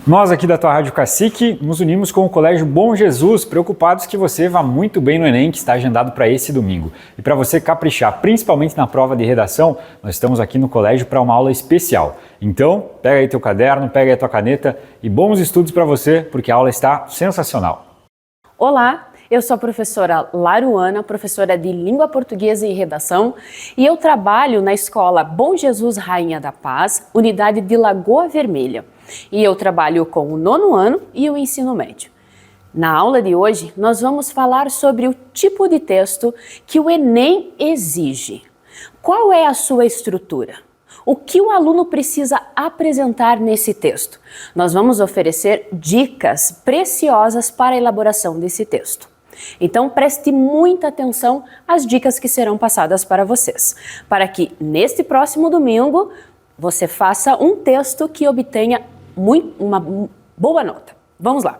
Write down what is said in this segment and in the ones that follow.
Nós aqui da tua Rádio Cacique nos unimos com o Colégio Bom Jesus, preocupados que você vá muito bem no Enem, que está agendado para esse domingo. E para você caprichar, principalmente na prova de redação, nós estamos aqui no colégio para uma aula especial. Então, pega aí teu caderno, pega aí tua caneta e bons estudos para você, porque a aula está sensacional. Olá, eu sou a professora Laruana, professora de Língua Portuguesa e Redação, e eu trabalho na Escola Bom Jesus Rainha da Paz, unidade de Lagoa Vermelha. E eu trabalho com o 9º ano e o ensino médio. Na aula de hoje, nós vamos falar sobre o tipo de texto que o Enem exige. Qual é a sua estrutura? O que o aluno precisa apresentar nesse texto? Nós vamos oferecer dicas preciosas para a elaboração desse texto. Então preste muita atenção às dicas que serão passadas para vocês, para que neste próximo domingo você faça um texto que obtenha uma boa nota. Vamos lá.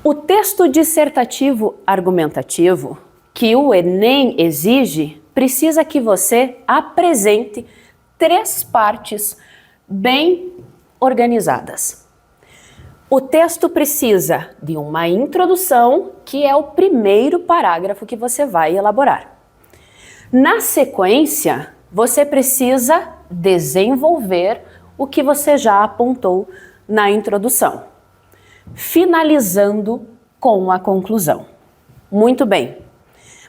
O texto dissertativo argumentativo que o Enem exige precisa que você apresente 3 partes bem organizadas. O texto precisa de uma introdução, que é o primeiro parágrafo que você vai elaborar. Na sequência, você precisa desenvolver o que você já apontou na introdução, finalizando com a conclusão. Muito bem.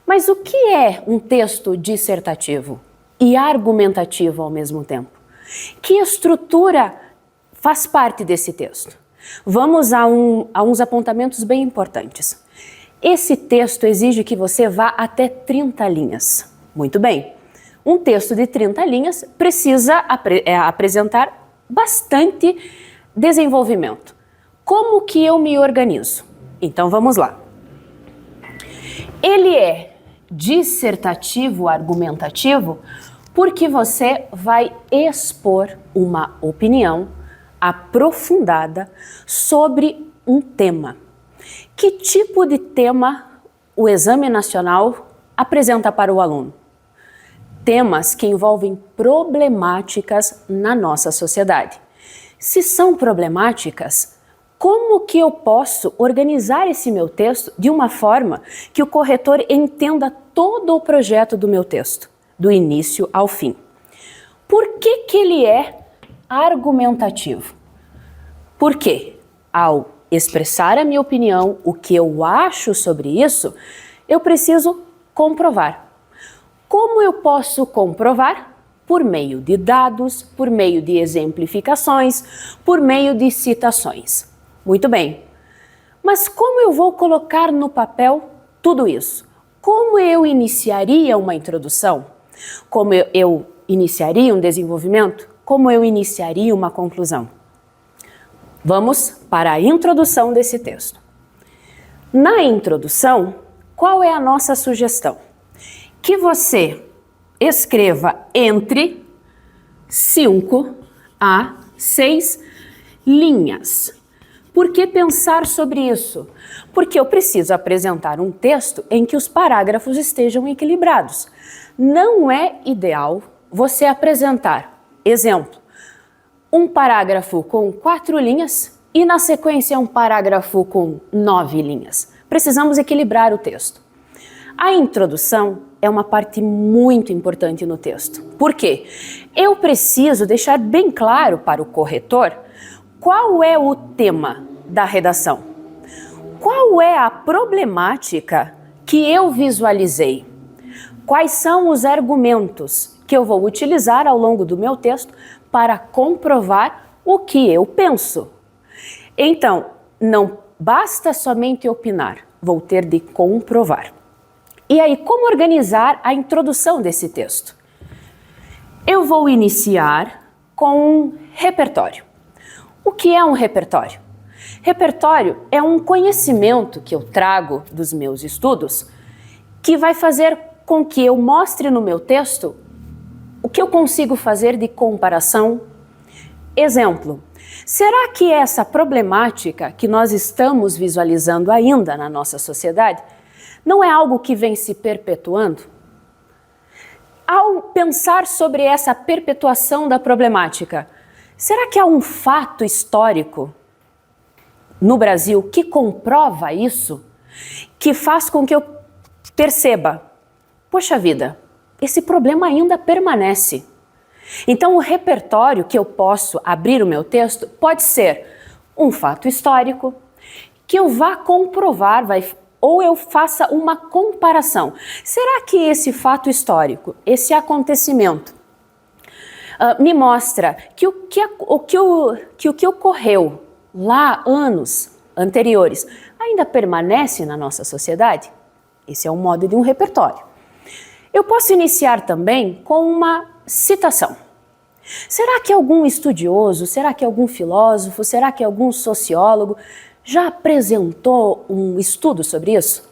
Mas o que é um texto dissertativo e argumentativo ao mesmo tempo? Que estrutura faz parte desse texto? Vamos a uns apontamentos bem importantes. Esse texto exige que você vá até 30 linhas. Muito bem. Um texto de 30 linhas precisa apresentar bastante desenvolvimento. Como que eu me organizo? Então vamos lá. Ele é dissertativo argumentativo porque você vai expor uma opinião aprofundada sobre um tema. Que tipo de tema o Exame Nacional apresenta para o aluno? Temas que envolvem problemáticas na nossa sociedade. Se são problemáticas, como que eu posso organizar esse meu texto de uma forma que o corretor entenda todo o projeto do meu texto, do início ao fim? Por que que ele é argumentativo? Porque ao expressar a minha opinião, o que eu acho sobre isso, eu preciso comprovar. Como eu posso comprovar? Por meio de dados, por meio de exemplificações, por meio de citações. Muito bem. Mas como eu vou colocar no papel tudo isso? Como eu iniciaria uma introdução? Como eu iniciaria um desenvolvimento? Como eu iniciaria uma conclusão? Vamos para a introdução desse texto. Na introdução, qual é a nossa sugestão? Que você escreva entre 5 a 6 linhas. Por que pensar sobre isso? Porque eu preciso apresentar um texto em que os parágrafos estejam equilibrados. Não é ideal você apresentar, exemplo, um parágrafo com 4 linhas e na sequência um parágrafo com 9 linhas. Precisamos equilibrar o texto. A introdução é uma parte muito importante no texto. Por quê? Eu preciso deixar bem claro para o corretor qual é o tema da redação. Qual é a problemática que eu visualizei? Quais são os argumentos que eu vou utilizar ao longo do meu texto para comprovar o que eu penso? Então, não basta somente opinar, vou ter de comprovar. E aí, como organizar a introdução desse texto? Eu vou iniciar com um repertório. O que é um repertório? Repertório é um conhecimento que eu trago dos meus estudos que vai fazer com que eu mostre no meu texto o que eu consigo fazer de comparação. Exemplo, será que essa problemática que nós estamos visualizando ainda na nossa sociedade não é algo que vem se perpetuando? Ao pensar sobre essa perpetuação da problemática, Será que há um fato histórico no Brasil que comprova isso? Que faz com que eu perceba, poxa vida, esse problema ainda permanece. Então o repertório que eu posso abrir o meu texto pode ser um fato histórico, que eu vá comprovar, ou eu faça uma comparação. Será que esse fato histórico, esse acontecimento, me mostra que o que ocorreu lá anos anteriores ainda permanece na nossa sociedade? Esse é um modo de um repertório. Eu posso iniciar também com uma citação. Será que algum estudioso, será que algum filósofo, será que algum sociólogo já apresentou um estudo sobre isso?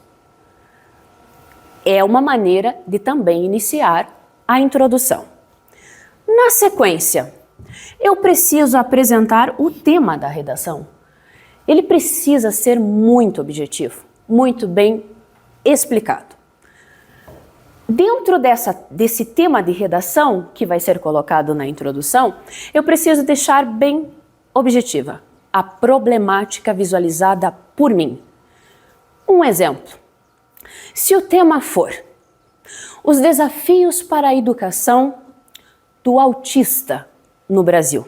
É uma maneira de também iniciar a introdução. Na sequência, eu preciso apresentar o tema da redação. Ele precisa ser muito objetivo, muito bem explicado. Dentro desse tema de redação, que vai ser colocado na introdução, eu preciso deixar bem objetiva a problemática visualizada por mim. Um exemplo. Se o tema for os desafios para a educação do autista no Brasil,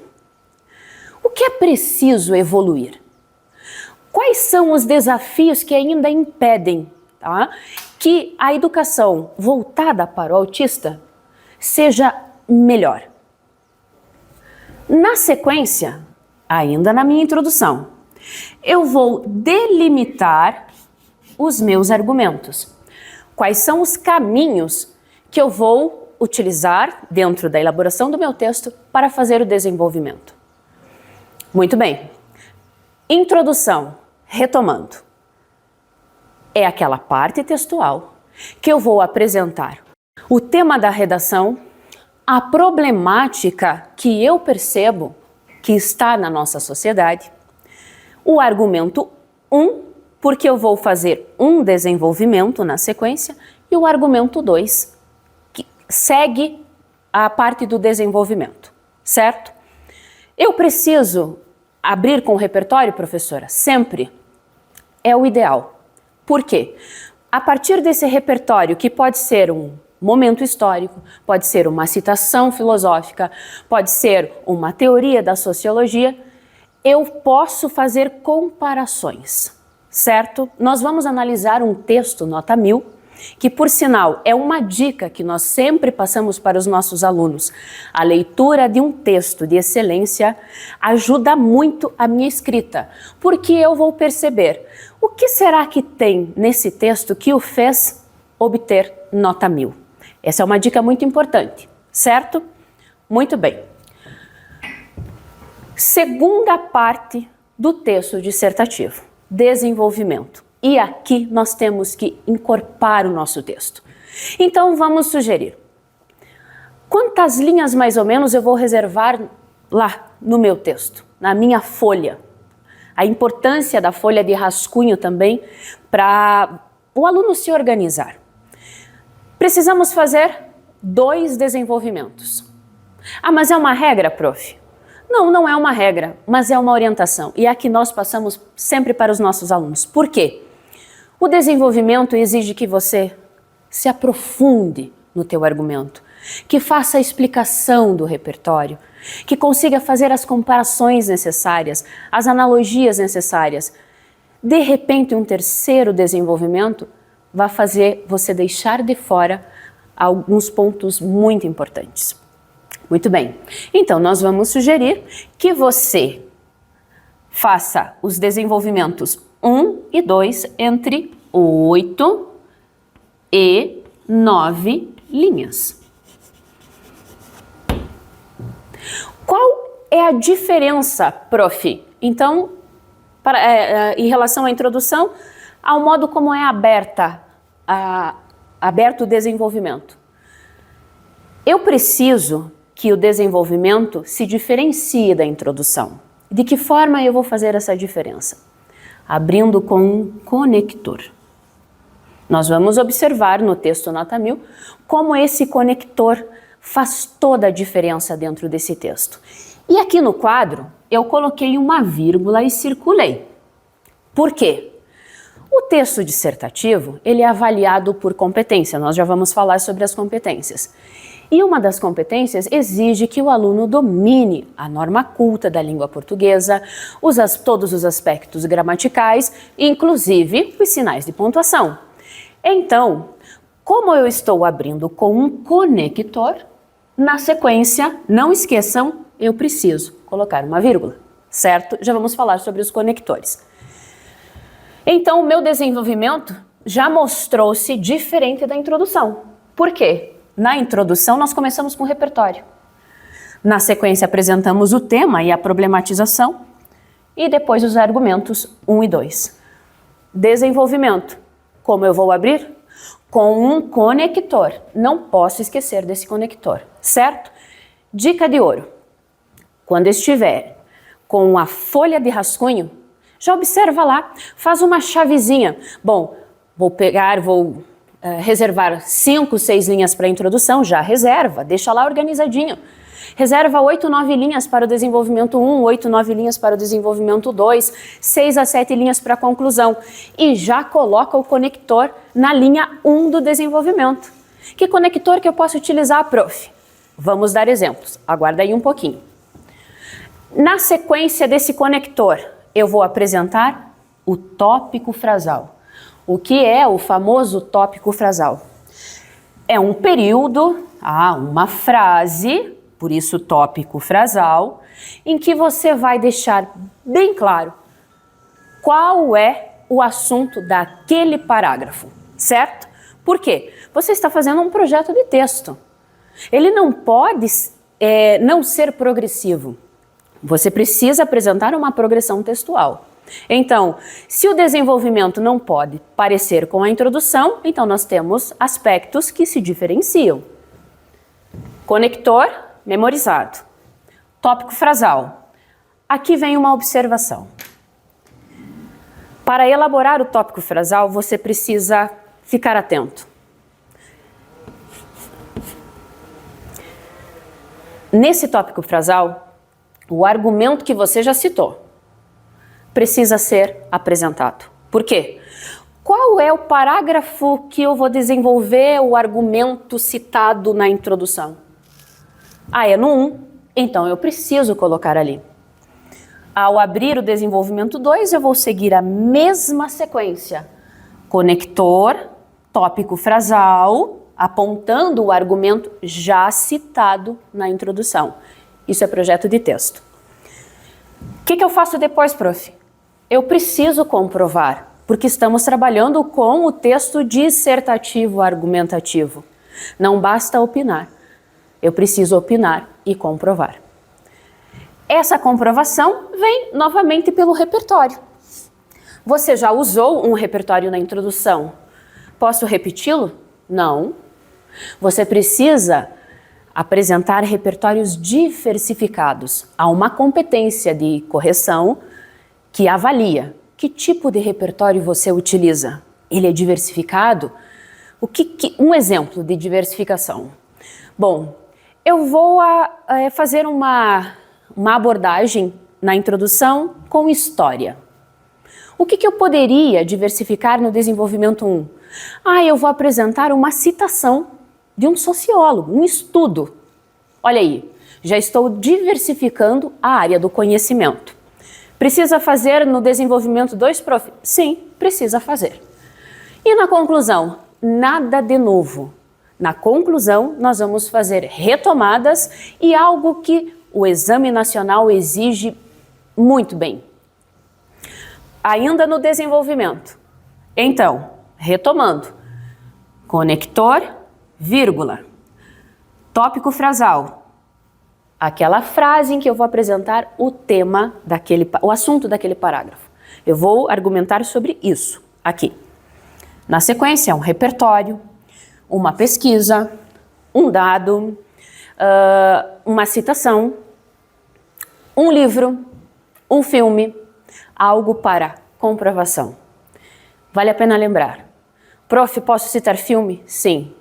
o que é preciso evoluir? Quais são os desafios que ainda impedem, que a educação voltada para o autista seja melhor? Na sequência, ainda na minha introdução, eu vou delimitar os meus argumentos. Quais são os caminhos que eu vou utilizar dentro da elaboração do meu texto para fazer o desenvolvimento? Muito bem. Introdução, retomando. É aquela parte textual que eu vou apresentar o tema da redação, a problemática que eu percebo que está na nossa sociedade, o argumento 1, porque eu vou fazer um desenvolvimento na sequência, e o argumento 2, que segue a parte do desenvolvimento, certo? Eu preciso abrir com o repertório, professora? Sempre é o ideal. Por quê? A partir desse repertório, que pode ser um momento histórico, pode ser uma citação filosófica, pode ser uma teoria da sociologia, eu posso fazer comparações, certo? Nós vamos analisar um texto nota 1000, que por sinal é uma dica que nós sempre passamos para os nossos alunos. A leitura de um texto de excelência ajuda muito a minha escrita, porque eu vou perceber o que será que tem nesse texto que o fez obter nota 1000. Essa é uma dica muito importante, certo? Muito bem. Segunda parte do texto dissertativo, desenvolvimento. E aqui nós temos que incorporar o nosso texto. Então vamos sugerir. Quantas linhas mais ou menos eu vou reservar lá no meu texto, na minha folha? A importância da folha de rascunho também para o aluno se organizar. Precisamos fazer 2 desenvolvimentos. Ah, mas é uma regra, prof? Não, não é uma regra, mas é uma orientação. E é a que nós passamos sempre para os nossos alunos. Por quê? O desenvolvimento exige que você se aprofunde no teu argumento, que faça a explicação do repertório, que consiga fazer as comparações necessárias, as analogias necessárias. De repente, um terceiro desenvolvimento vai fazer você deixar de fora alguns pontos muito importantes. Muito bem. Então, nós vamos sugerir que você faça os desenvolvimentos 1 e 2 entre 8 e 9 linhas. Qual é a diferença, prof? Então, em relação à introdução, ao modo como é aberto o desenvolvimento. Eu preciso que o desenvolvimento se diferencie da introdução. De que forma eu vou fazer essa diferença? Abrindo com um conector. Nós vamos observar no texto nota 1000 como esse conector faz toda a diferença dentro desse texto. E aqui no quadro, eu coloquei uma vírgula e circulei. Por quê? O texto dissertativo, ele é avaliado por competência, nós já vamos falar sobre as competências. E uma das competências exige que o aluno domine a norma culta da língua portuguesa, todos os aspectos gramaticais, inclusive os sinais de pontuação. Então, como eu estou abrindo com um conector, na sequência, não esqueçam, eu preciso colocar uma vírgula, certo? Já vamos falar sobre os conectores. Então, o meu desenvolvimento já mostrou-se diferente da introdução. Por quê? Na introdução, nós começamos com o repertório. Na sequência, apresentamos o tema e a problematização. E depois os argumentos 1 e 2. Desenvolvimento. Como eu vou abrir? Com um conector. Não posso esquecer desse conector, certo? Dica de ouro. Quando estiver com a folha de rascunho, já observa lá, faz uma chavezinha. Bom, vou reservar 5, 6 linhas para a introdução, já reserva, deixa lá organizadinho. Reserva 8, 9 linhas para o desenvolvimento 1, 8, 9 linhas para o desenvolvimento 2, 6 a 7 linhas para a conclusão. E já coloca o conector na linha 1 do desenvolvimento. Que conector que eu posso utilizar, prof? Vamos dar exemplos, aguarda aí um pouquinho. Na sequência desse conector, eu vou apresentar o tópico frasal. O que é o famoso tópico frasal? É um período, uma frase, por isso tópico frasal, em que você vai deixar bem claro qual é o assunto daquele parágrafo, certo? Por quê? Você está fazendo um projeto de texto. Ele não pode não ser progressivo. Você precisa apresentar uma progressão textual. Então, se o desenvolvimento não pode parecer com a introdução, então nós temos aspectos que se diferenciam. Conector, memorizado. Tópico frasal. Aqui vem uma observação. Para elaborar o tópico frasal, você precisa ficar atento. Nesse tópico frasal, o argumento que você já citou precisa ser apresentado. Por quê? Qual é o parágrafo que eu vou desenvolver o argumento citado na introdução? É no 1, então eu preciso colocar ali. Ao abrir o desenvolvimento 2, eu vou seguir a mesma sequência. Conector, tópico frasal, apontando o argumento já citado na introdução. Isso é projeto de texto. O que eu faço depois, prof? Eu preciso comprovar, porque estamos trabalhando com o texto dissertativo argumentativo. Não basta opinar. Eu preciso opinar e comprovar. Essa comprovação vem novamente pelo repertório. Você já usou um repertório na introdução? Posso repeti-lo? Não. Você precisa apresentar repertórios diversificados. Há uma competência de correção que avalia que tipo de repertório você utiliza. Ele é diversificado? Um exemplo de diversificação. Bom, eu vou fazer uma abordagem na introdução com história. O que eu poderia diversificar no desenvolvimento 1? Eu vou apresentar uma citação de um sociólogo, um estudo. Olha aí, já estou diversificando a área do conhecimento. Precisa fazer no desenvolvimento 2, prof? Sim, precisa fazer. E na conclusão? Nada de novo. Na conclusão, nós vamos fazer retomadas e algo que o Exame Nacional exige muito bem. Ainda no desenvolvimento. Então, retomando. Conector, vírgula. Tópico frasal. Aquela frase em que eu vou apresentar o tema o assunto daquele parágrafo. Eu vou argumentar sobre isso aqui. Na sequência, um repertório, uma pesquisa, um dado, uma citação, um livro, um filme, algo para comprovação. Vale a pena lembrar. Prof, posso citar filme? Sim.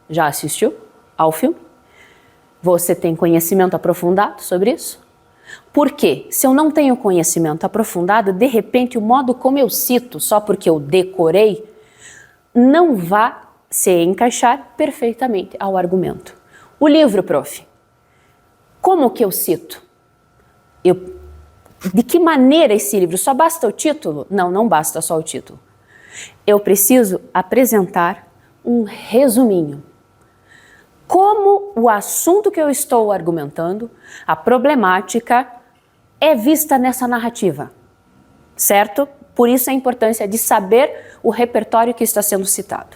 Já assistiu ao filme? Você tem conhecimento aprofundado sobre isso? Porque se eu não tenho conhecimento aprofundado, de repente o modo como eu cito, só porque eu decorei, não vai se encaixar perfeitamente ao argumento. O livro, prof. Como que eu cito? De que maneira esse livro? Só basta o título? Não, não basta só o título. Eu preciso apresentar um resuminho. Como o assunto que eu estou argumentando, a problemática, é vista nessa narrativa, certo? Por isso a importância de saber o repertório que está sendo citado.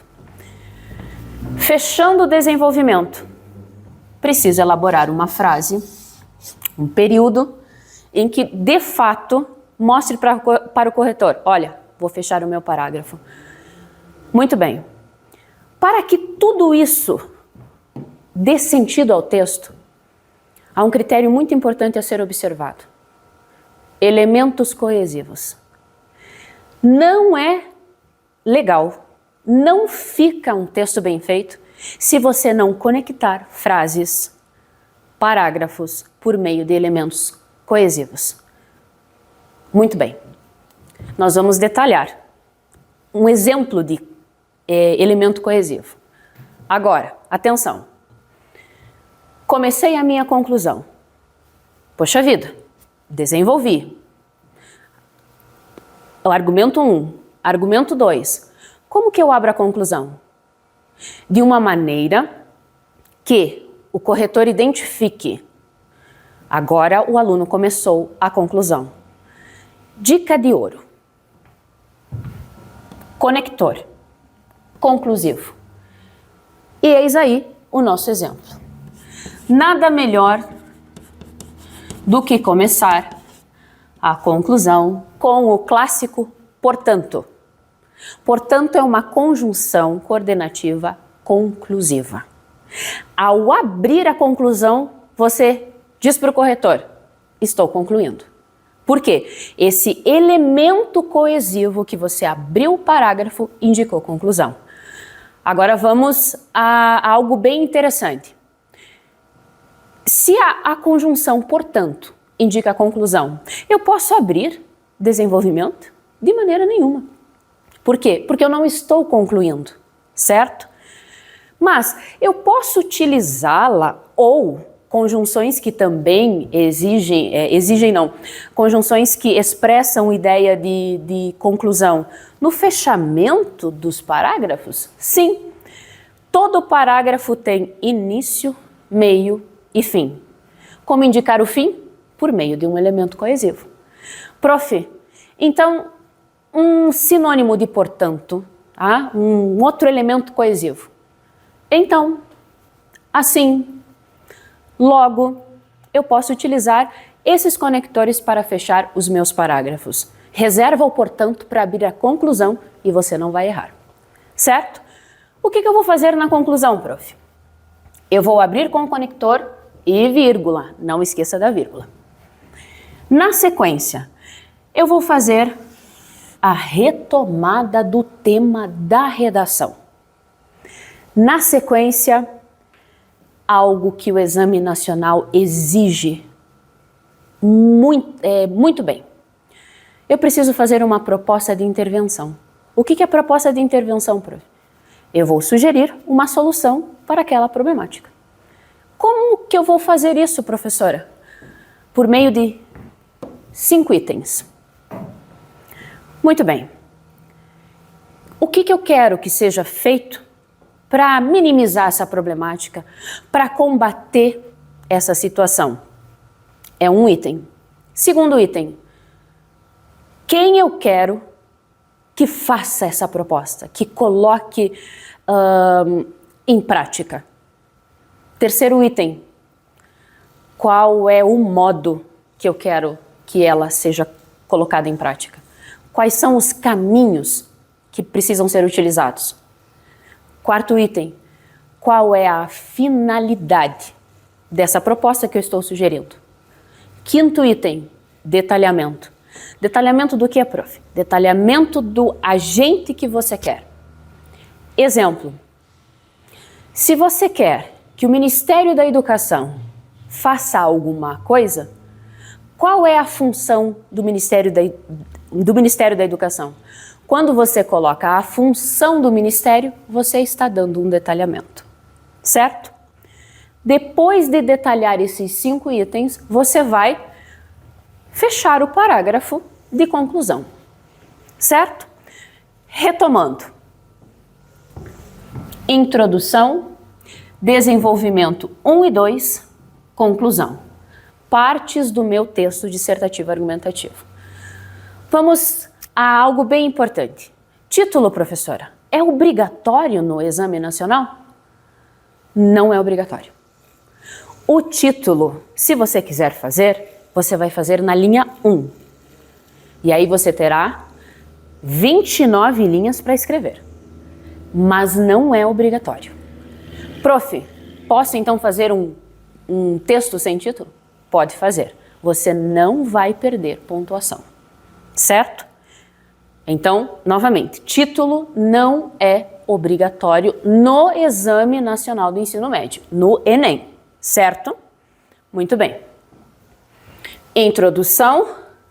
Fechando o desenvolvimento, preciso elaborar uma frase, um período, em que, de fato, mostre para o corretor, olha, vou fechar o meu parágrafo. Muito bem. Para que tudo isso dê sentido ao texto, há um critério muito importante a ser observado. Elementos coesivos. Não é legal, não fica um texto bem feito se você não conectar frases, parágrafos por meio de elementos coesivos. Muito bem. Nós vamos detalhar um exemplo de elemento coesivo. Agora, atenção. Comecei a minha conclusão. Poxa vida, desenvolvi. O argumento 1, argumento 2. Como que eu abro a conclusão? De uma maneira que o corretor identifique. Agora o aluno começou a conclusão. Dica de ouro. Conector. Conclusivo. E eis aí o nosso exemplo. Nada melhor do que começar a conclusão com o clássico portanto. Portanto, é uma conjunção coordenativa conclusiva. Ao abrir a conclusão, você diz para o corretor, estou concluindo. Por quê? Esse elemento coesivo que você abriu o parágrafo indicou conclusão. Agora vamos a algo bem interessante. Se a conjunção, portanto, indica a conclusão, eu posso abrir desenvolvimento? De maneira nenhuma. Por quê? Porque eu não estou concluindo, certo? Mas eu posso utilizá-la ou conjunções que também conjunções que expressam ideia de conclusão no fechamento dos parágrafos? Sim. Todo parágrafo tem início, meio e fim. Como indicar o fim? Por meio de um elemento coesivo. Prof, então, um sinônimo de portanto, um outro elemento coesivo. Então, assim, logo, eu posso utilizar esses conectores para fechar os meus parágrafos. Reserva o portanto para abrir a conclusão e você não vai errar. Certo? O que eu vou fazer na conclusão, prof? Eu vou abrir com o conector e vírgula. Não esqueça da vírgula. Na sequência, eu vou fazer a retomada do tema da redação. Na sequência, algo que o Exame Nacional exige muito bem. Eu preciso fazer uma proposta de intervenção. O que é proposta de intervenção, prof? Eu vou sugerir uma solução para aquela problemática. Como que eu vou fazer isso, professora? Por meio de 5 itens. Muito bem. O que eu quero que seja feito para minimizar essa problemática, para combater essa situação? É um item. Segundo item, quem eu quero que faça essa proposta, que coloque em prática? Terceiro item, qual é o modo que eu quero que ela seja colocada em prática? Quais são os caminhos que precisam ser utilizados? Quarto item, qual é a finalidade dessa proposta que eu estou sugerindo? Quinto item, detalhamento. Detalhamento do que, prof? Detalhamento do agente que você quer. Exemplo, se você quer que o Ministério da Educação faça alguma coisa, Qual é a função do Ministério da Educação? Quando você coloca a função do Ministério, você está dando um detalhamento, certo? Depois de detalhar esses 5 itens, você vai fechar o parágrafo de conclusão, certo? Retomando. Introdução, desenvolvimento 1 e 2, conclusão. Partes do meu texto dissertativo argumentativo. Vamos a algo bem importante. Título, professora, é obrigatório no Exame Nacional? Não é obrigatório. O título, se você quiser fazer, você vai fazer na linha 1. E aí você terá 29 linhas para escrever. Mas não é obrigatório. Prof, posso então fazer um texto sem título? Pode fazer. Você não vai perder pontuação. Certo? Então, novamente, título não é obrigatório no Exame Nacional do Ensino Médio, no Enem. Certo? Muito bem. Introdução,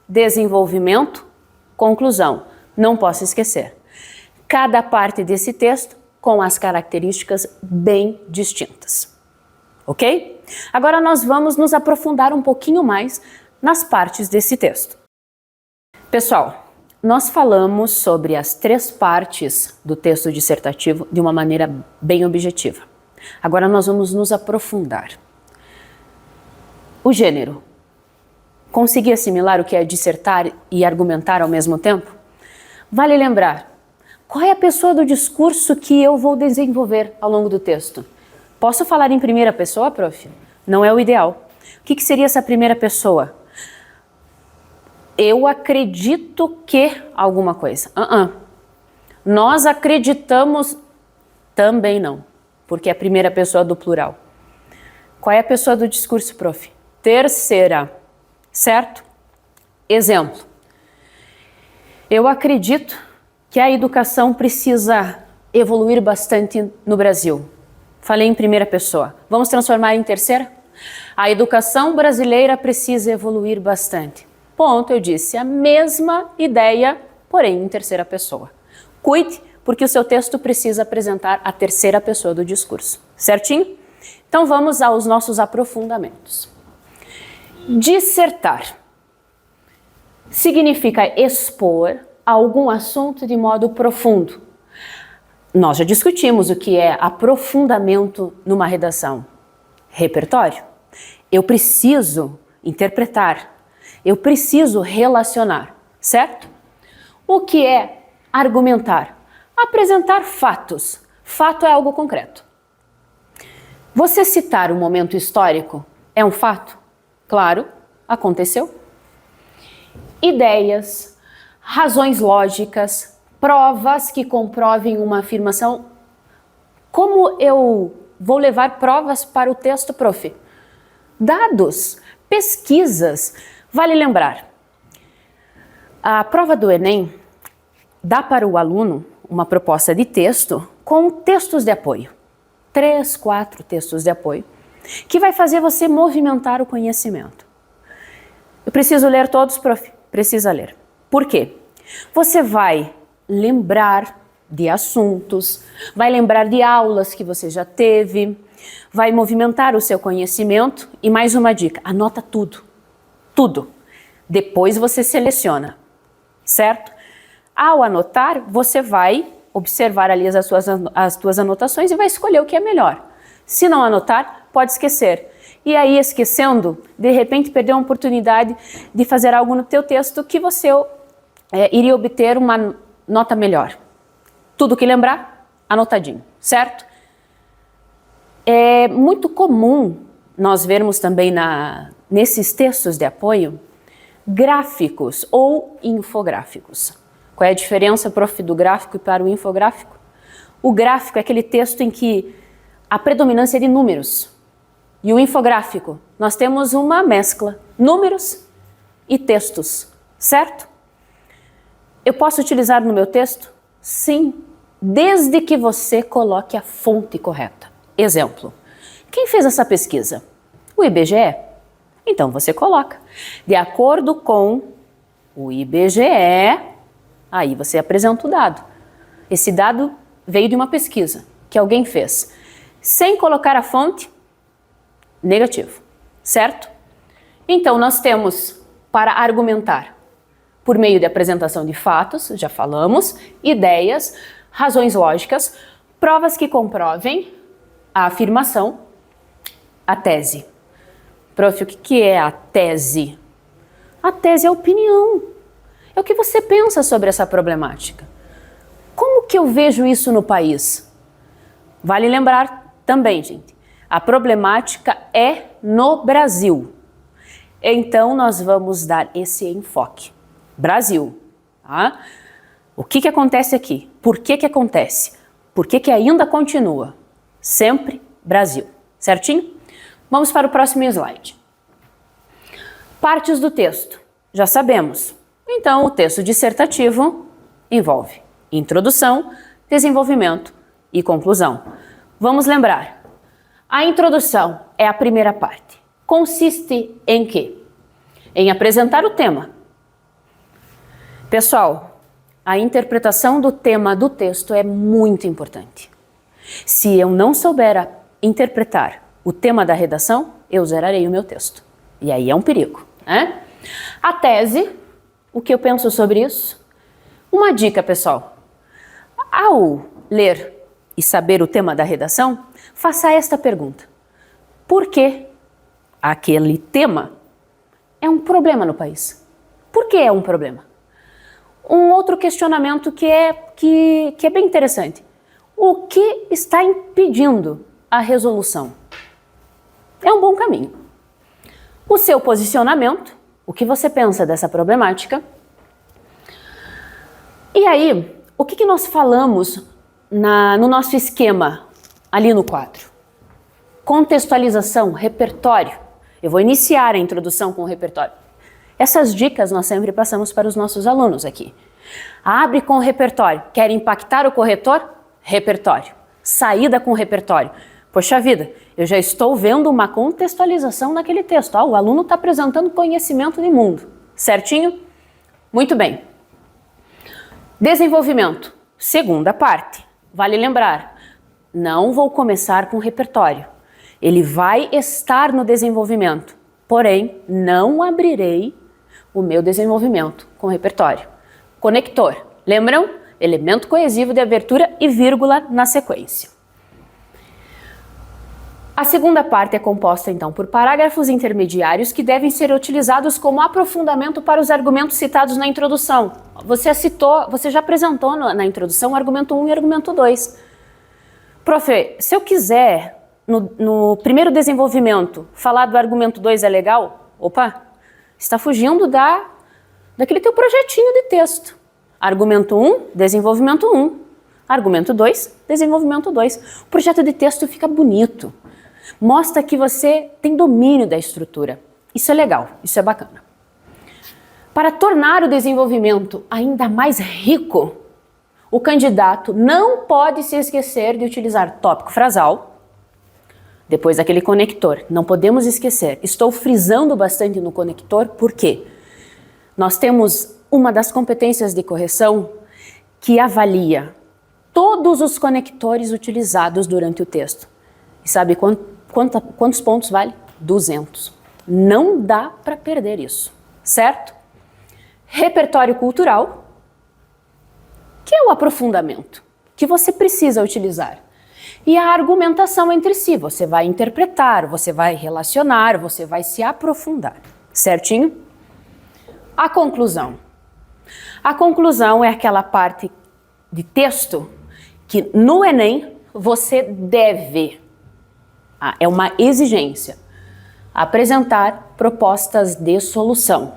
desenvolvimento, conclusão. Não posso esquecer. Cada parte desse texto com as características bem distintas. Ok? Agora nós vamos nos aprofundar um pouquinho mais nas partes desse texto. Pessoal, nós falamos sobre as 3 partes do texto dissertativo de uma maneira bem objetiva. Agora nós vamos nos aprofundar. O gênero. Consegui assimilar o que é dissertar e argumentar ao mesmo tempo? Vale lembrar, qual é a pessoa do discurso que eu vou desenvolver ao longo do texto? Posso falar em primeira pessoa, prof? Não é o ideal. O que seria essa primeira pessoa? Eu acredito que alguma coisa. Nós acreditamos também não, porque é a primeira pessoa do plural. Qual é a pessoa do discurso, prof? Terceira, certo? Exemplo. Eu acredito que a educação precisa evoluir bastante no Brasil. Falei em primeira pessoa. Vamos transformar em terceira? A educação brasileira precisa evoluir bastante. Ponto, eu disse a mesma ideia, porém em terceira pessoa. Cuide, porque o seu texto precisa apresentar a terceira pessoa do discurso. Certinho? Então vamos aos nossos aprofundamentos. Dissertar significa expor algum assunto de modo profundo. Nós já discutimos o que é aprofundamento numa redação. Repertório. Eu preciso interpretar. Eu preciso relacionar, certo? O que é argumentar? Apresentar fatos. Fato é algo concreto. Você citar um momento histórico é um fato? Claro, aconteceu. Ideias, razões lógicas, provas que comprovem uma afirmação. Como eu vou levar provas para o texto, prof? Dados, pesquisas. Vale lembrar, a prova do Enem dá para o aluno uma proposta de texto com textos de apoio. 3, 4 textos de apoio, que vai fazer você movimentar o conhecimento. Eu preciso ler todos, prof? Precisa ler. Por quê? Você vai lembrar de assuntos, vai lembrar de aulas que você já teve, vai movimentar o seu conhecimento e mais uma dica, anota tudo. Tudo. Depois você seleciona, certo? Ao anotar, você vai observar ali as tuas anotações e vai escolher o que é melhor. Se não anotar, pode esquecer. E aí, esquecendo, de repente perdeu a oportunidade de fazer algo no teu texto que você iria obter uma nota melhor. Tudo que lembrar, anotadinho, certo? É muito comum nós vermos também nesses textos de apoio gráficos ou infográficos. Qual é a diferença, prof, do gráfico para o infográfico? O gráfico é aquele texto em que a predominância é de números. E o infográfico, nós temos uma mescla, números e textos, certo? Eu posso utilizar no meu texto? Sim, desde que você coloque a fonte correta. Exemplo, quem fez essa pesquisa? O IBGE? Então você coloca. De acordo com o IBGE, aí você apresenta o dado. Esse dado veio de uma pesquisa que alguém fez. Sem colocar a fonte, negativo, certo? Então nós temos para argumentar por meio de apresentação de fatos, já falamos, ideias, razões lógicas, provas que comprovem a afirmação, a tese. Prof, o que é a tese? A tese é a opinião. É o que você pensa sobre essa problemática. Como que eu vejo isso no país? Vale lembrar também, gente, a problemática é no Brasil. Então nós vamos dar esse enfoque. Brasil, tá? O que acontece aqui? Por que acontece? Por que ainda continua? Sempre Brasil, certinho? Vamos para o próximo slide. Partes do texto, já sabemos. Então, o texto dissertativo envolve introdução, desenvolvimento e conclusão. Vamos lembrar, a introdução é a primeira parte. Consiste em quê? Em apresentar o tema. Pessoal, a interpretação do tema do texto é muito importante. Se eu não souber interpretar o tema da redação, eu zerarei o meu texto. E aí é um perigo, né? A tese, o que eu penso sobre isso? Uma dica, pessoal. Ao ler e saber o tema da redação, faça esta pergunta. Por que aquele tema é um problema no país? Por que é um problema? Um outro questionamento que é bem interessante. O que está impedindo a resolução? É um bom caminho. O seu posicionamento, o que você pensa dessa problemática. E aí, o que nós falamos no nosso esquema, ali no quadro? Contextualização, repertório. Eu vou iniciar a introdução com o repertório. Essas dicas nós sempre passamos para os nossos alunos aqui. Abre com o repertório. Quer impactar o corretor? Repertório. Saída com o repertório. Poxa vida, eu já estou vendo uma contextualização naquele texto. O aluno está apresentando conhecimento de mundo. Certinho? Muito bem. Desenvolvimento. Segunda parte. Vale lembrar, não vou começar com o repertório. Ele vai estar no desenvolvimento. Porém, não abrirei o meu desenvolvimento com o repertório. Conector. Lembram? Elemento coesivo de abertura e vírgula na sequência. A segunda parte é composta, então, por parágrafos intermediários que devem ser utilizados como aprofundamento para os argumentos citados na introdução. Você já apresentou na introdução o argumento 1 e o argumento 2. Prof, se eu quiser, no primeiro desenvolvimento, falar do argumento 2 é legal? Opa, está fugindo daquele teu projetinho de texto. Argumento 1, desenvolvimento 1. Argumento 2, desenvolvimento 2. O projeto de texto fica bonito. Mostra que você tem domínio da estrutura. Isso é legal, isso é bacana. Para tornar o desenvolvimento ainda mais rico, o candidato não pode se esquecer de utilizar tópico frasal, depois aquele conector. Não podemos esquecer. Estou frisando bastante no conector, porque nós temos uma das competências de correção que avalia todos os conectores utilizados durante o texto. E sabe quantos pontos vale? 200. Não dá para perder isso, certo? Repertório cultural, que é o aprofundamento que você precisa utilizar. E a argumentação entre si, você vai interpretar, você vai relacionar, você vai se aprofundar, certinho? A conclusão. A conclusão é aquela parte de texto que no Enem você deve, é uma exigência, apresentar propostas de solução.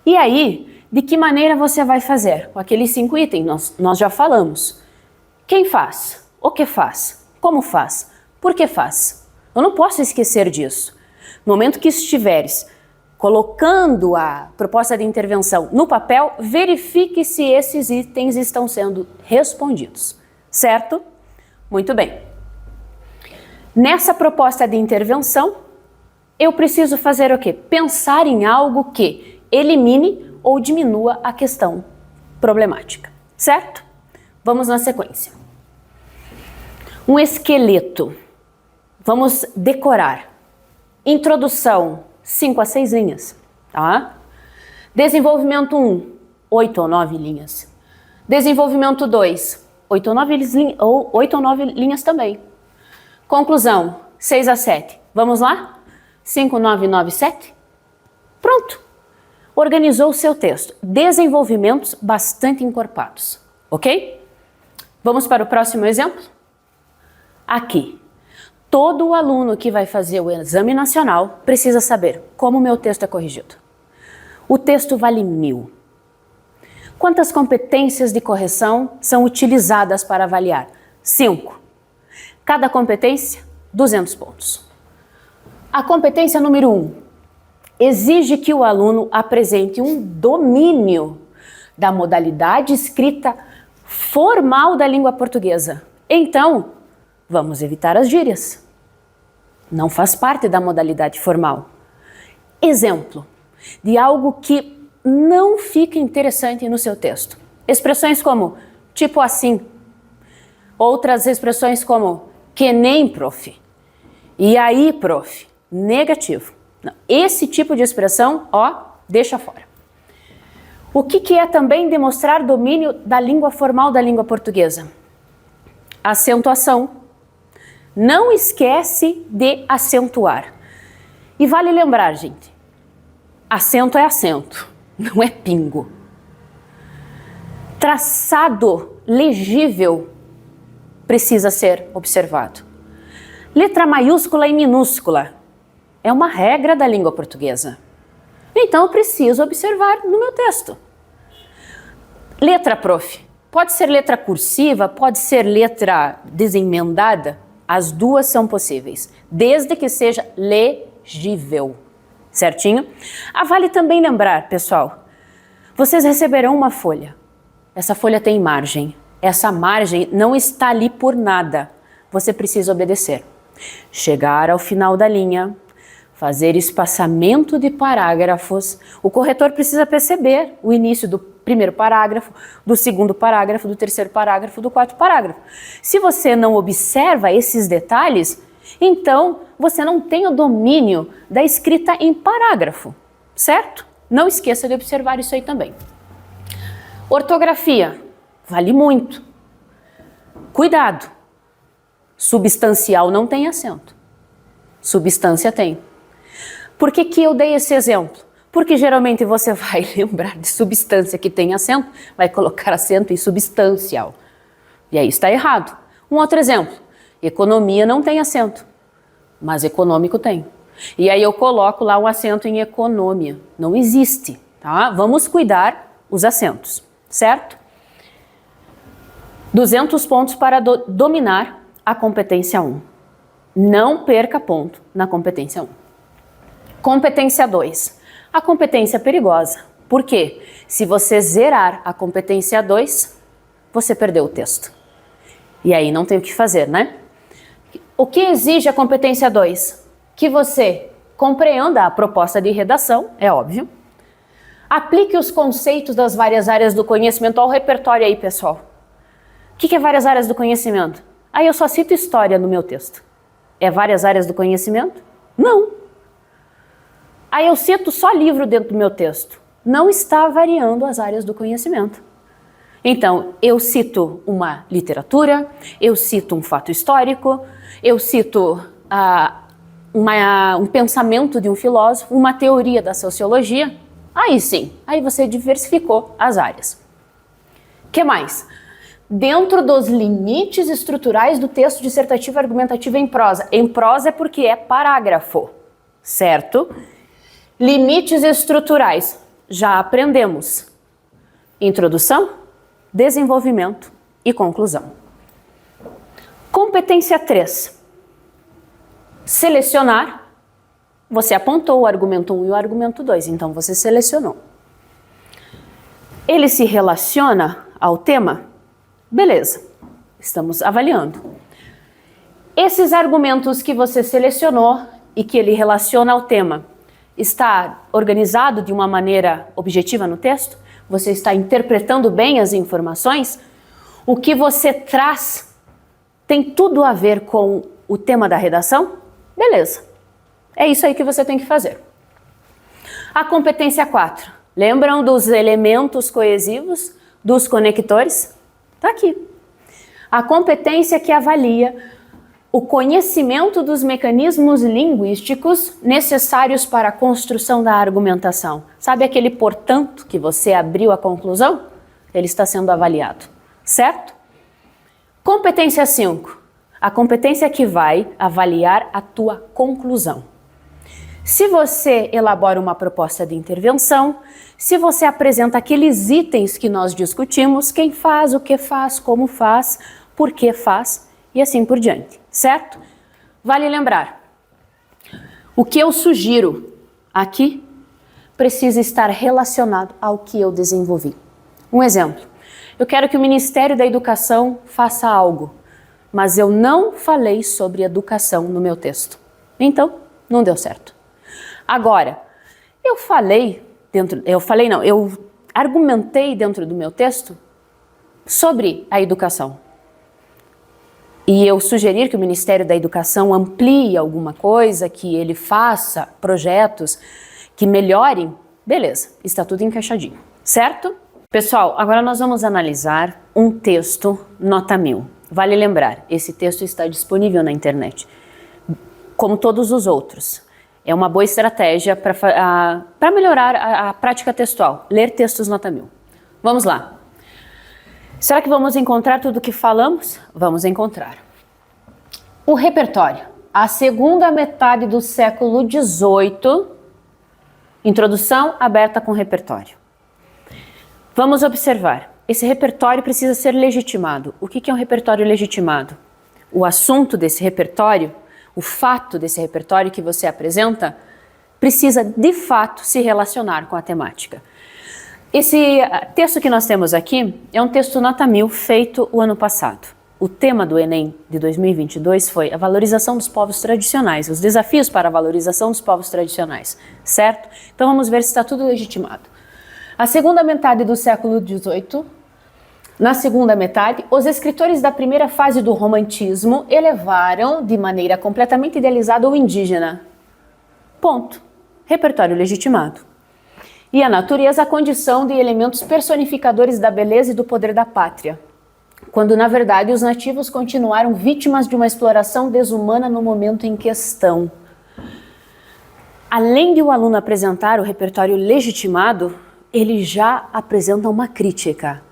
E aí, de que maneira você vai fazer? Com aqueles 5 itens, nós já falamos. Quem faz? O que faz? Como faz? Por que faz? Eu não posso esquecer disso. No momento que estiveres colocando a proposta de intervenção no papel, verifique se esses itens estão sendo respondidos, certo? Muito bem. Nessa proposta de intervenção, eu preciso fazer o quê? Pensar em algo que elimine ou diminua a questão problemática, certo? Vamos na sequência. Um esqueleto. Vamos decorar. Introdução, 5 a 6 linhas, tá? Desenvolvimento 1, 8 ou 9 linhas. Desenvolvimento 2, 8 ou 9 linhas também. Conclusão, 6 a 7. Vamos lá? 5, 9, 9, 7. Pronto. Organizou o seu texto. Desenvolvimentos bastante encorpados, ok? Vamos para o próximo exemplo? Aqui. Todo aluno que vai fazer o exame nacional precisa saber como o meu texto é corrigido. O texto vale 1000. Quantas competências de correção são utilizadas para avaliar? 5. Cada competência, 200 pontos. A competência número 1 exige que o aluno apresente um domínio da modalidade escrita formal da língua portuguesa. Então, vamos evitar as gírias. Não faz parte da modalidade formal. Exemplo de algo que não fica interessante no seu texto. Expressões como tipo assim. Outras expressões como que nem, prof. E aí, prof. Negativo. Não. Esse tipo de expressão, deixa fora. O que é também demonstrar domínio da língua formal da língua portuguesa? Acentuação. Não esquece de acentuar. E vale lembrar, gente, acento é acento, não é pingo. Traçado legível precisa ser observado. Letra maiúscula e minúscula é uma regra da língua portuguesa. Então eu preciso observar no meu texto. Letra, prof. Pode ser letra cursiva, pode ser letra desemendada. As duas são possíveis, desde que seja legível, certinho? Vale também lembrar, pessoal, vocês receberão uma folha. Essa folha tem margem. Essa margem não está ali por nada. Você precisa obedecer. Chegar ao final da linha, fazer espaçamento de parágrafos. O corretor precisa perceber o início do primeiro parágrafo, do segundo parágrafo, do terceiro parágrafo, do quarto parágrafo. Se você não observa esses detalhes, então você não tem o domínio da escrita em parágrafo, certo? Não esqueça de observar isso aí também. Ortografia, vale muito. Cuidado, substancial não tem acento, substância tem. Por que eu dei esse exemplo? Porque geralmente você vai lembrar de substância que tem acento, vai colocar acento em substancial. E aí está errado. Um outro exemplo, economia não tem acento, mas econômico tem. E aí eu coloco lá um acento em economia. Não existe, tá? Vamos cuidar os acentos, certo? 200 pontos para dominar a competência 1. Não perca ponto na competência 1. Competência 2. A competência perigosa. Por quê? Se você zerar a competência 2, você perdeu o texto. E aí não tem o que fazer, né? O que exige a competência 2? Que você compreenda a proposta de redação, é óbvio. Aplique os conceitos das várias áreas do conhecimento ao repertório aí, pessoal. O que é várias áreas do conhecimento? Aí eu só cito história no meu texto. É várias áreas do conhecimento? Não. Aí eu cito só livro dentro do meu texto. Não está variando as áreas do conhecimento. Então, eu cito uma literatura, eu cito um fato histórico, eu cito um pensamento de um filósofo, uma teoria da sociologia. Aí sim, aí você diversificou as áreas. O que mais? Dentro dos limites estruturais do texto dissertativo argumentativo em prosa. Em prosa é porque é parágrafo, certo? Limites estruturais, já aprendemos. Introdução, desenvolvimento e conclusão. Competência 3. Selecionar. Você apontou o argumento 1 e o argumento 2, então você selecionou. Ele se relaciona ao tema? Beleza, estamos avaliando. Esses argumentos que você selecionou, e que ele relaciona ao tema está organizado de uma maneira objetiva no texto? Você está interpretando bem as informações? O que você traz tem tudo a ver com o tema da redação? Beleza. É isso aí que você tem que fazer. A competência 4. Lembram dos elementos coesivos, dos conectores? Está aqui. A competência que avalia o conhecimento dos mecanismos linguísticos necessários para a construção da argumentação. Sabe aquele portanto que você abriu a conclusão? Ele está sendo avaliado, certo? Competência 5. A competência que vai avaliar a tua conclusão. Se você elabora uma proposta de intervenção, se você apresenta aqueles itens que nós discutimos, quem faz, o que faz, como faz, por que faz e assim por diante, certo? Vale lembrar, o que eu sugiro aqui precisa estar relacionado ao que eu desenvolvi. Um exemplo, eu quero que o Ministério da Educação faça algo, mas eu não falei sobre educação no meu texto. Então, não deu certo. Agora, eu argumentei dentro do meu texto sobre a educação. E eu sugerir que o Ministério da Educação amplie alguma coisa, que ele faça projetos que melhorem, beleza, está tudo encaixadinho, certo? Pessoal, agora nós vamos analisar um texto nota 1000. Vale lembrar, esse texto está disponível na internet, como todos os outros. É uma boa estratégia para melhorar a prática textual, ler textos nota 1000. Vamos lá. Será que vamos encontrar tudo o que falamos? Vamos encontrar. O repertório. A segunda metade do século XVIII, introdução aberta com repertório. Vamos observar. Esse repertório precisa ser legitimado. O que é um repertório legitimado? O assunto desse repertório, o fato desse repertório que você apresenta, precisa de fato se relacionar com a temática. Esse texto que nós temos aqui é um texto nota 1000 feito o ano passado. O tema do Enem de 2022 foi a valorização dos povos tradicionais, os desafios para a valorização dos povos tradicionais, certo? Então vamos ver se está tudo legitimado. A segunda metade do século XVIII, na segunda metade, os escritores da primeira fase do romantismo elevaram de maneira completamente idealizada o indígena. Ponto. Repertório legitimado. E a natureza a condição de elementos personificadores da beleza e do poder da pátria, quando na verdade os nativos continuaram vítimas de uma exploração desumana no momento em questão. Além de o aluno apresentar o repertório legitimado, ele já apresenta uma crítica.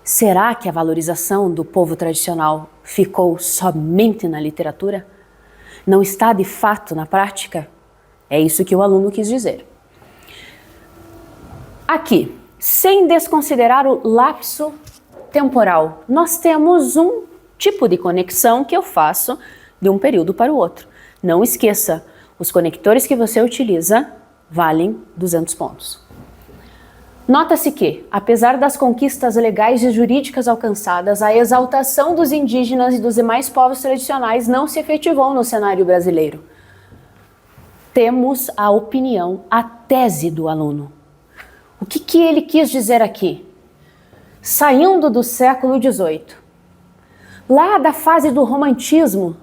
Será que a valorização do povo tradicional ficou somente na literatura? Não está de fato na prática? É isso que o aluno quis dizer. Aqui, sem desconsiderar o lapso temporal, nós temos um tipo de conexão que eu faço de um período para o outro. Não esqueça, os conectores que você utiliza valem 200 pontos. Nota-se que, apesar das conquistas legais e jurídicas alcançadas, a exaltação dos indígenas e dos demais povos tradicionais não se efetivou no cenário brasileiro. Temos a opinião, a tese do aluno. O que ele quis dizer aqui? Saindo do século XVIII, lá da fase do romantismo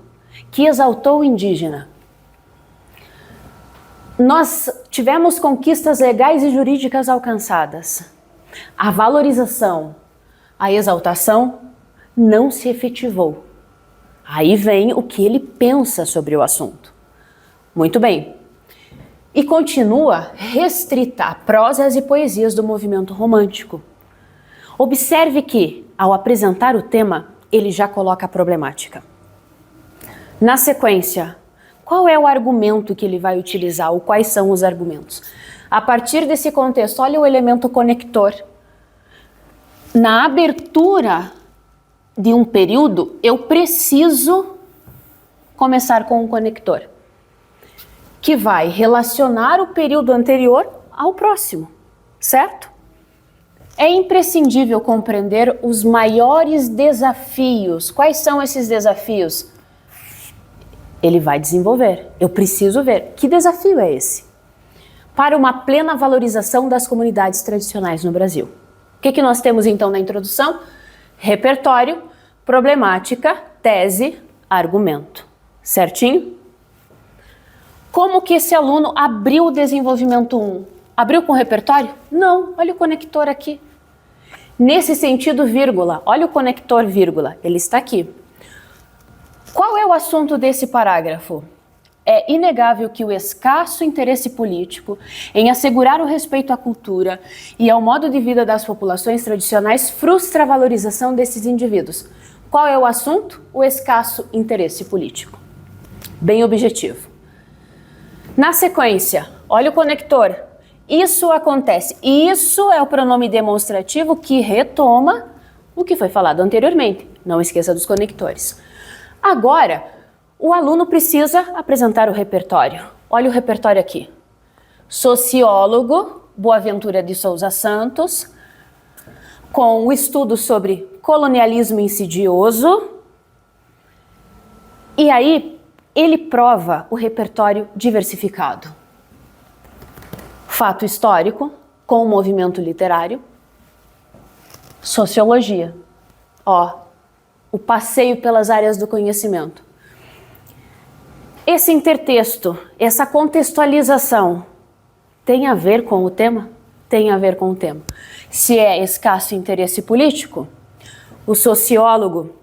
que exaltou o indígena, nós tivemos conquistas legais e jurídicas alcançadas. A valorização, a exaltação não se efetivou. Aí vem o que ele pensa sobre o assunto. Muito bem. E continua restrita a prosas e poesias do movimento romântico. Observe que, ao apresentar o tema, ele já coloca a problemática. Na sequência, qual é o argumento que ele vai utilizar, ou quais são os argumentos? A partir desse contexto, olha o elemento conector. Na abertura de um período, eu preciso começar com um conector, que vai relacionar o período anterior ao próximo, certo? É imprescindível compreender os maiores desafios. Quais são esses desafios? Ele vai desenvolver. Eu preciso ver. Que desafio é esse? Para uma plena valorização das comunidades tradicionais no Brasil. O que nós temos então na introdução? Repertório, problemática, tese, argumento. Certinho? Como que esse aluno abriu o desenvolvimento 1? Abriu com repertório? Não, olha o conector aqui. Nesse sentido, vírgula, olha o conector, vírgula, ele está aqui. Qual é o assunto desse parágrafo? É inegável que o escasso interesse político em assegurar o respeito à cultura e ao modo de vida das populações tradicionais frustra a valorização desses indivíduos. Qual é o assunto? O escasso interesse político. Bem objetivo. Na sequência, olha o conector. Isso acontece. Isso é o pronome demonstrativo que retoma o que foi falado anteriormente. Não esqueça dos conectores. Agora, o aluno precisa apresentar o repertório. Olha o repertório aqui. Sociólogo, Boaventura de Souza Santos, com o estudo sobre colonialismo insidioso. E aí, ele prova o repertório diversificado. Fato histórico, com o movimento literário. Sociologia. O passeio pelas áreas do conhecimento. Esse intertexto, essa contextualização, tem a ver com o tema? Tem a ver com o tema. Se é escasso interesse político, o sociólogo,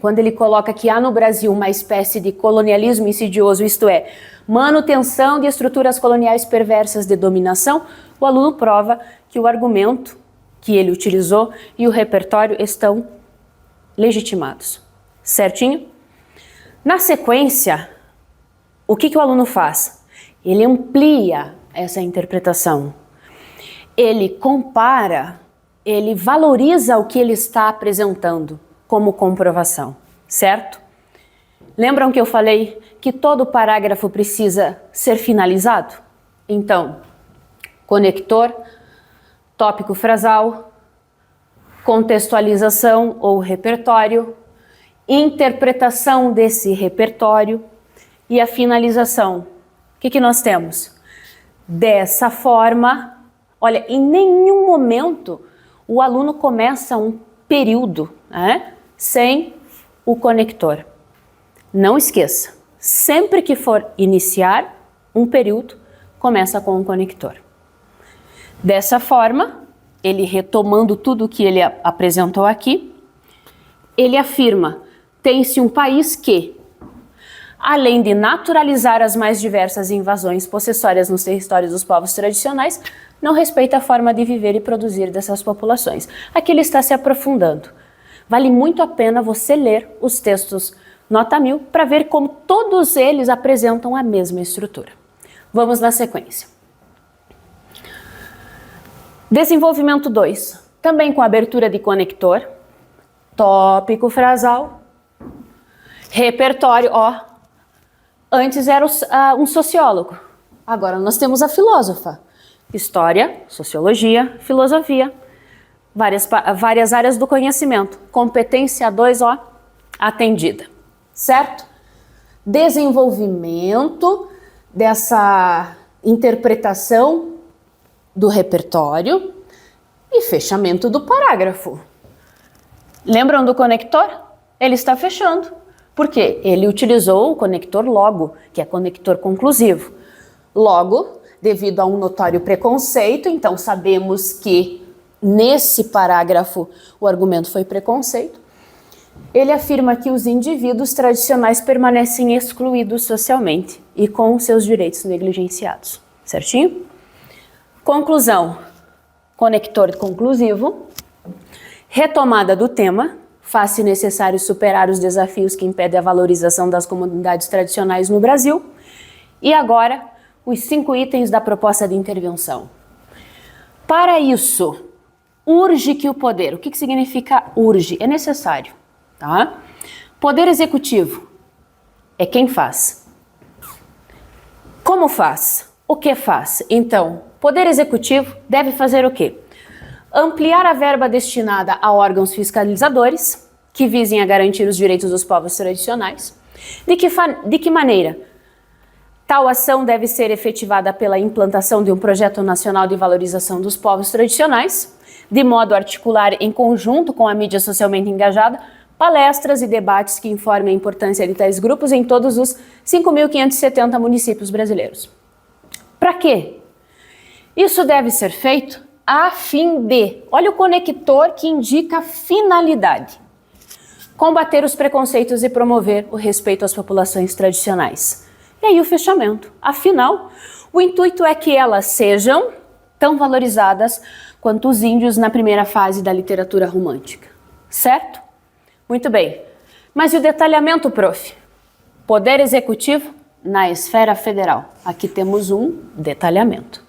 quando ele coloca que há no Brasil uma espécie de colonialismo insidioso, isto é, manutenção de estruturas coloniais perversas de dominação, o aluno prova que o argumento que ele utilizou e o repertório estão legitimados. Certinho? Na sequência, o que o aluno faz? Ele amplia essa interpretação. Ele compara, ele valoriza o que ele está apresentando como comprovação, certo? Lembram que eu falei que todo parágrafo precisa ser finalizado? Então, conector, tópico frasal, contextualização ou repertório, interpretação desse repertório e a finalização. O que nós temos? Dessa forma, olha, em nenhum momento o aluno começa um período, né, sem o conector. Não esqueça, sempre que for iniciar um período, começa com um conector. Dessa forma, ele retomando tudo o que ele apresentou aqui, ele afirma: tem-se um país que, além de naturalizar as mais diversas invasões possessórias nos territórios dos povos tradicionais, não respeita a forma de viver e produzir dessas populações. Aqui ele está se aprofundando. Vale muito a pena você ler os textos nota 1000 para ver como todos eles apresentam a mesma estrutura. Vamos na sequência. Desenvolvimento 2, também com abertura de conector, tópico frasal, repertório, antes era um sociólogo, agora nós temos a filósofa, história, sociologia, filosofia, várias áreas do conhecimento, competência 2, atendida, certo? Desenvolvimento dessa interpretação do repertório e fechamento do parágrafo. Lembram do conector? Ele está fechando, porque ele utilizou o conector logo, que é conector conclusivo. Logo, devido a um notório preconceito, então sabemos que nesse parágrafo o argumento foi preconceito, ele afirma que os indivíduos tradicionais permanecem excluídos socialmente e com seus direitos negligenciados. Certinho? Conclusão, conector conclusivo, retomada do tema, faz-se necessário superar os desafios que impedem a valorização das comunidades tradicionais no Brasil. E agora, os 5 itens da proposta de intervenção. Para isso, urge que o poder, o que significa urge? É necessário, tá? Poder executivo é quem faz. Como faz? O que faz? Então, Poder Executivo deve fazer o quê? Ampliar a verba destinada a órgãos fiscalizadores que visem a garantir os direitos dos povos tradicionais, De que maneira? Tal ação deve ser efetivada pela implantação de um projeto nacional de valorização dos povos tradicionais, de modo a articular em conjunto com a mídia socialmente engajada, palestras e debates que informem a importância de tais grupos em todos os 5.570 municípios brasileiros. Para quê? Isso deve ser feito a fim de, olha o conector que indica a finalidade, combater os preconceitos e promover o respeito às populações tradicionais. E aí o fechamento. Afinal, o intuito é que elas sejam tão valorizadas quanto os índios na primeira fase da literatura romântica. Certo? Muito bem. Mas e o detalhamento, prof? Poder Executivo na esfera federal. Aqui temos um detalhamento.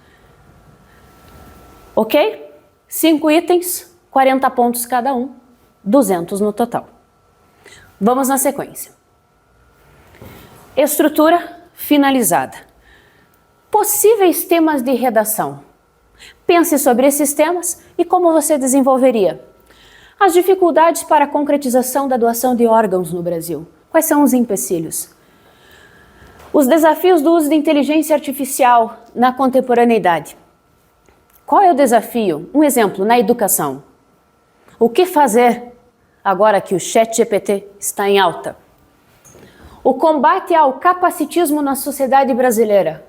Ok? 5 itens, 40 pontos cada um, 200 no total. Vamos na sequência. Estrutura finalizada. Possíveis temas de redação. Pense sobre esses temas e como você desenvolveria. As dificuldades para a concretização da doação de órgãos no Brasil. Quais são os empecilhos? Os desafios do uso de inteligência artificial na contemporaneidade. Qual é o desafio? Um exemplo, na educação. O que fazer agora que o ChatGPT está em alta? O combate ao capacitismo na sociedade brasileira.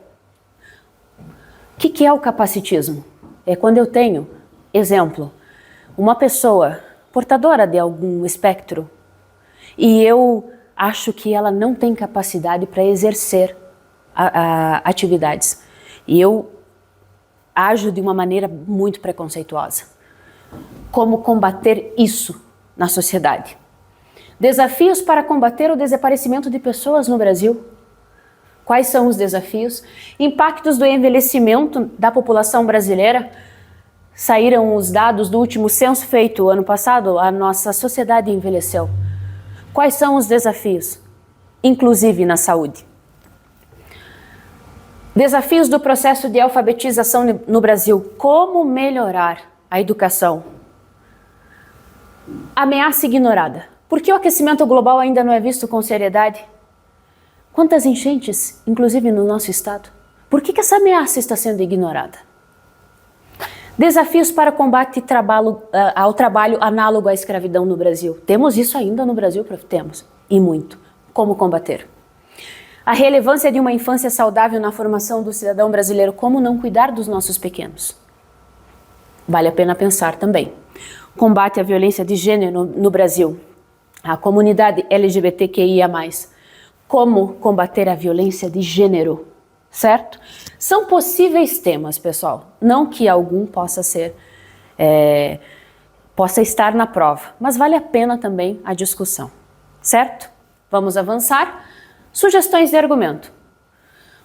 O que é o capacitismo? É quando eu tenho, exemplo, uma pessoa portadora de algum espectro e eu acho que ela não tem capacidade para exercer atividades. E eu ajo de uma maneira muito preconceituosa. Como combater isso na sociedade? Desafios para combater o desaparecimento de pessoas no Brasil. Quais são os desafios? Impactos do envelhecimento da população brasileira. Saíram os dados do último censo feito ano passado, a nossa sociedade envelheceu. Quais são os desafios? Inclusive na saúde. Desafios do processo de alfabetização no Brasil. Como melhorar a educação? Ameaça ignorada. Por que o aquecimento global ainda não é visto com seriedade? Quantas enchentes, inclusive no nosso estado? Por que essa ameaça está sendo ignorada? Desafios para combate ao trabalho análogo à escravidão no Brasil. Temos isso ainda no Brasil? Temos, e muito. Como combater? A relevância de uma infância saudável na formação do cidadão brasileiro. Como não cuidar dos nossos pequenos? Vale a pena pensar também. Combate à violência de gênero no Brasil. A comunidade LGBTQIA+. Como combater a violência de gênero, certo? São possíveis temas, pessoal. Não que algum possa estar na prova, mas vale a pena também a discussão, certo? Vamos avançar. Sugestões de argumento.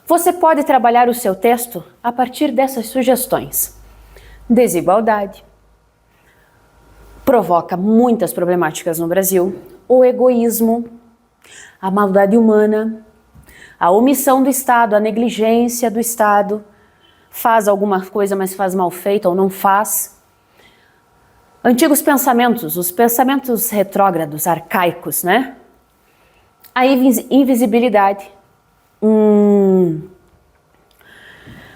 Você pode trabalhar o seu texto a partir dessas sugestões. Desigualdade. Provoca muitas problemáticas no Brasil. O egoísmo, a maldade humana, a omissão do Estado, a negligência do Estado, faz alguma coisa, mas faz mal feito ou não faz. Antigos pensamentos, os pensamentos retrógrados, arcaicos, né? A invisibilidade.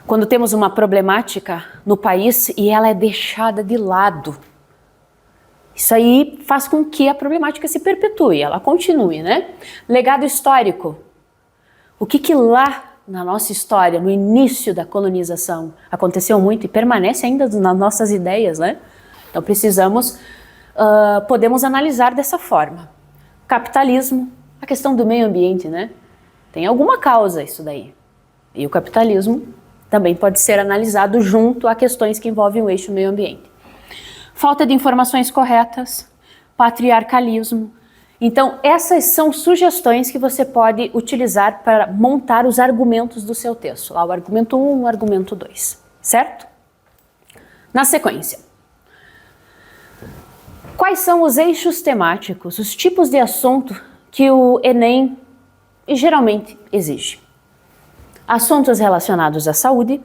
Quando temos uma problemática no país e ela é deixada de lado, isso aí faz com que a problemática se perpetue, ela continue, né? Legado histórico. O que lá na nossa história, no início da colonização, aconteceu muito e permanece ainda nas nossas ideias, né? Então podemos analisar dessa forma. Capitalismo, a questão do meio ambiente, né? Tem alguma causa isso daí. E o capitalismo também pode ser analisado junto a questões que envolvem o eixo meio ambiente. Falta de informações corretas, patriarcalismo. Então, essas são sugestões que você pode utilizar para montar os argumentos do seu texto. Lá o argumento 1, o argumento 2, certo? Na sequência. Quais são os eixos temáticos, os tipos de assunto que o Enem geralmente exige? Assuntos relacionados à saúde,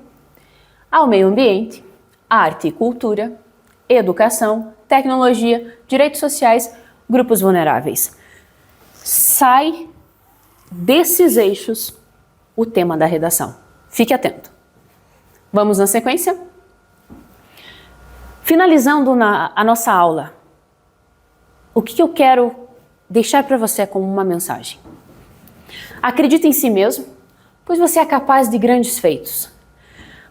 ao meio ambiente, arte e cultura, educação, tecnologia, direitos sociais, grupos vulneráveis. Sai desses eixos o tema da redação. Fique atento. Vamos na sequência? Finalizando a nossa aula, o que eu quero deixar para você como uma mensagem? Acredite em si mesmo, pois você é capaz de grandes feitos.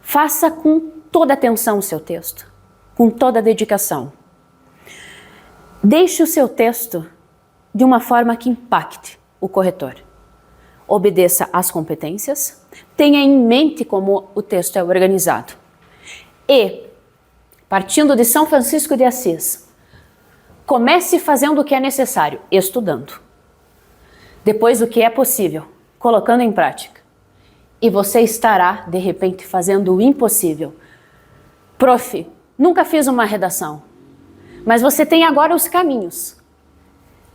Faça com toda atenção o seu texto, com toda a dedicação. Deixe o seu texto de uma forma que impacte o corretor. Obedeça às competências, tenha em mente como o texto é organizado. E, partindo de São Francisco de Assis, comece fazendo o que é necessário, estudando. Depois o que é possível, colocando em prática. E você estará, de repente, fazendo o impossível. Prof, nunca fiz uma redação, mas você tem agora os caminhos.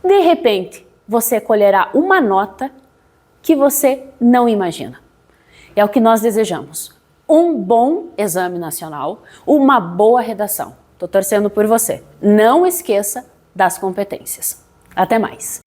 De repente, você colherá uma nota que você não imagina. É o que nós desejamos. Um bom exame nacional, uma boa redação. Estou torcendo por você. Não esqueça das competências. Até mais.